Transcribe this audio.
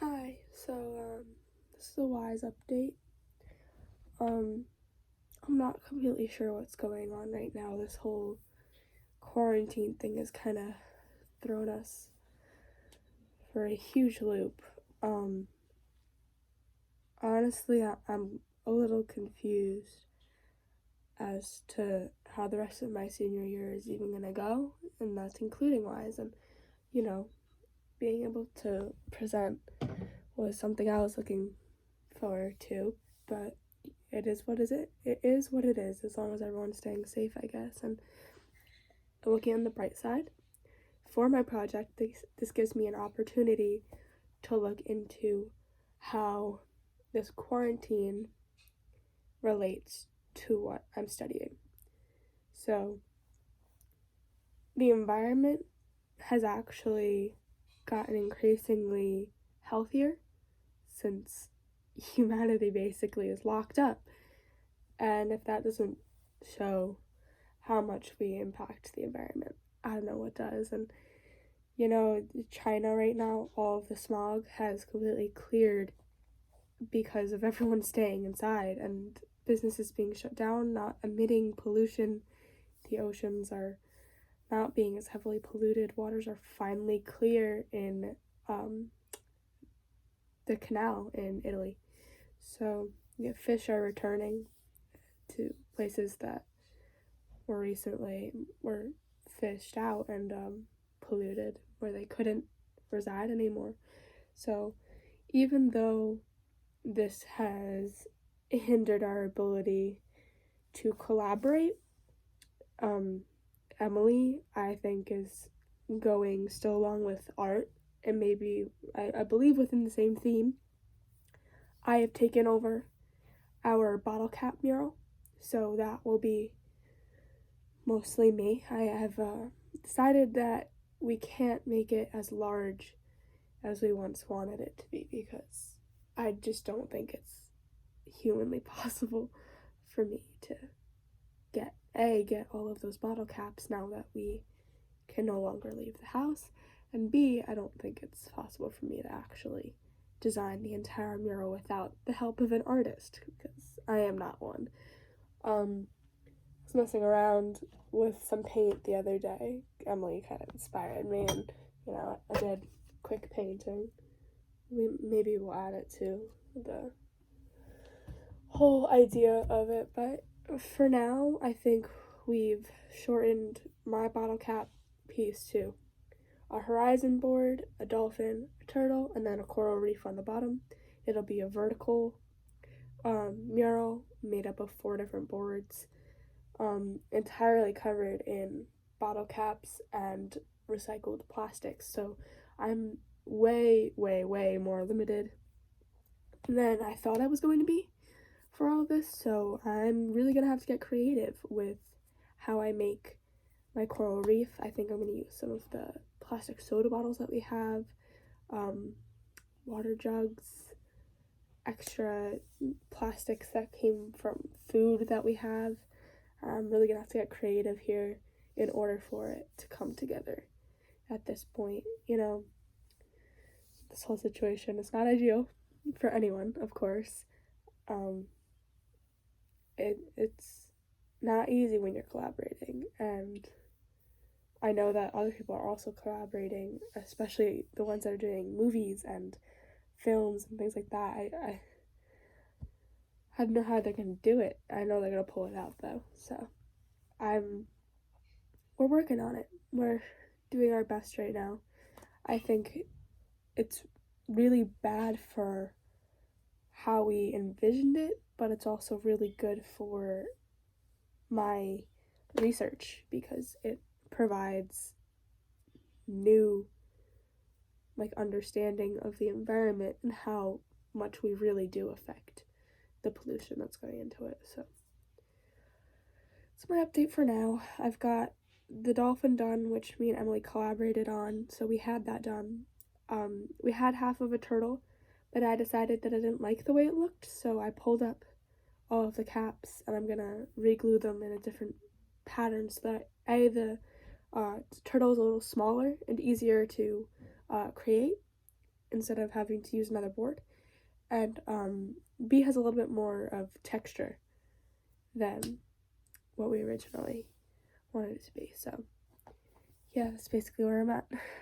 Hi, this is a Wise update. Um, I'm not completely sure what's going on right now. This whole quarantine thing has kind of thrown us for a huge loop. Um, Honestly, I'm a little confused as to how the rest of my senior year is even gonna go, and that's including Wise. And, you know, being able to present was something I was looking forward to, but it is what is it? It is what it is, as long as everyone's staying safe, I guess. And looking on the bright side, for my project, this gives me an opportunity to look into how this quarantine relates to what I'm studying. So, the environment has actually gotten increasingly healthier since humanity basically is locked up. And if that doesn't show how much we impact the environment, I don't know what does. And China right now, all of the smog has completely cleared because of everyone staying inside and businesses being shut down, not emitting pollution. The oceans are not being as heavily polluted. Waters are finally clear in um, the canal in Italy. So fish are returning to places that were fished out and polluted, where they couldn't reside anymore. So even though this has hindered our ability to collaborate, um, Emily, I think, is going still along with art, and maybe I believe within the same theme. I have taken over our bottle cap mural, so that will be mostly me. I have decided that we can't make it as large as we once wanted it to be, because I just don't think it's humanly possible for me to get all of those bottle caps now that we can no longer leave the house, and B, I don't think it's possible for me to actually design the entire mural without the help of an artist, because I am not one. I was messing around with some paint the other day. Emily kind of inspired me, and I did quick painting. Maybe we'll add it to the whole idea of it, but for now, I think we've shortened my bottle cap piece to a horizon board, a dolphin, a turtle, and then a coral reef on the bottom. It'll be a vertical mural made up of 4 different boards, entirely covered in bottle caps and recycled plastics. So I'm way, way, way more limited than I thought I was going to be for all of this. So I'm really gonna have to get creative with how I make my coral reef. I think I'm gonna use some of the plastic soda bottles that we have, um, water jugs, extra plastics that came from food that we have. I'm really gonna have to get creative here in order for it to come together at this point. This whole situation is not ideal for anyone, of course. Um, it's not easy when you're collaborating, and I know that other people are also collaborating, especially the ones that are doing movies and films and things like that. I don't know how they're gonna do it. I know they're gonna pull it out though. So I'm we're working on it. We're doing our best right now. I think it's really bad for how we envisioned it, but it's also really good for my research because it provides new understanding of the environment and how much we really do affect the pollution that's going into it. So that's my update for now. I've got the dolphin done, which me and Emily collaborated on, so we had that done. We had half of a turtle, but I decided that I didn't like the way it looked, so I pulled up all of the caps and I'm gonna re-glue them in a different pattern so that the turtle is a little smaller and easier to create, instead of having to use another board. And B has a little bit more of texture than what we originally wanted it to be. So yeah, that's basically where I'm at.